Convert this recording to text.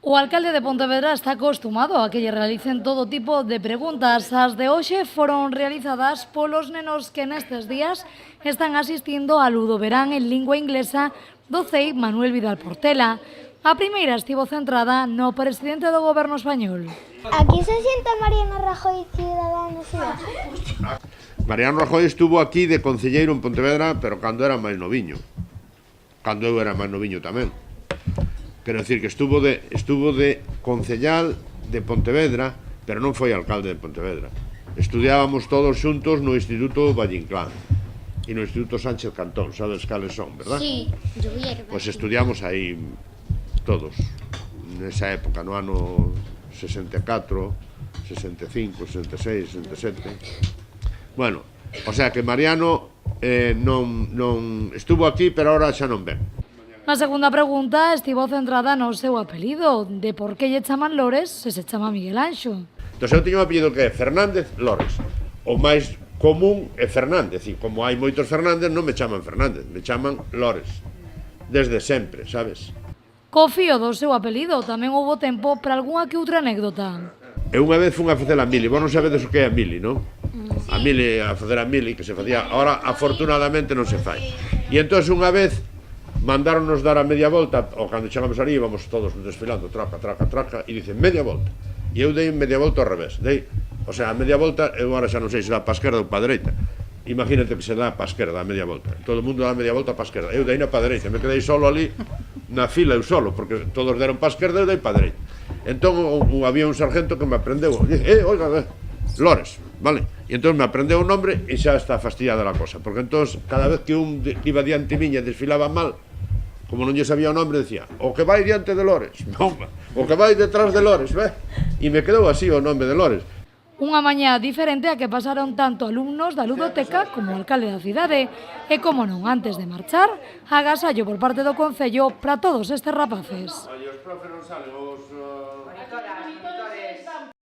O alcalde de Pontevedra está acostumado a que lle realicen todo tipo de preguntas. As de hoxe foron realizadas polos nenos que nestes días están asistindo a Ludoverán en lingua inglesa do CEI Manuel Vidal Portela. A primeira estivo centrada no presidente do goberno español. Aquí se sienta Mariano Rajoy, Ciudadanos. Mariano Rajoy estuvo aquí de concelleiro en Pontevedra, pero cando era máis noviño. Cando eu era máis noviño tamén. Quero dicir que estuvo de concellal de Pontevedra, pero non foi alcalde de Pontevedra. Estudiábamos todos xuntos no Instituto Vallinclán e no Instituto Sánchez Cantón, sabes cales son, verdad? Sí, Pois estudiamos aí todos, nesa época, no ano 64, 65, 66, 67. Bueno, o sea que Mariano non estuvo aquí, pero ahora xa non ven. A segunda pregunta estivo centrada no seu apelido, de por que lle chaman Lores se chama Miguel Anxo. Entón eu teño un apelido que é Fernández Lores. O máis común é Fernández, e como hai moitos Fernández non me chaman Fernández, me chaman Lores. Desde sempre, sabes? Co fío do seu apelido tamén houbo tempo para algunha que outra anécdota. Eu unha vez fun a facer a mili, vos non sabedes o que é a mili, non? A mili, a facer a mili, que se facía, ahora afortunadamente non se fai. E entón unha vez mandáronnos dar a media volta, ou cando chegamos ali íbamos todos desfilando, traca, traca, traca, e dicen media volta. E eu dei media volta ao revés, o sea, a media volta, eu agora xa non sei se dá pa esquerda ou pa dereita. Imagínate que se dá pa esquerda a media volta. Todo o mundo dá a media volta pa esquerda. Eu dei na pa dereita, me quedei solo ali na fila eu solo, porque todos deron pa esquerda e eu dei pa dereita. Entón había un sargento que me aprendeu, oiga, Lores, vale? E entón me aprendeu o nombre e xa está fastidiada a cosa, porque entón cada vez que un iba diante miña desfilaba mal, como non lle sabía o nombre, decía o que vai diante de Lores, o que vai detrás de Lores, ve? E me quedou así o nome de Lores. Unha mañá diferente a que pasaron tanto alumnos da ludoteca como o alcalde da cidade. E como non, antes de marchar, agasallo por parte do Concello para todos estes rapaces. Os profes non salen, os...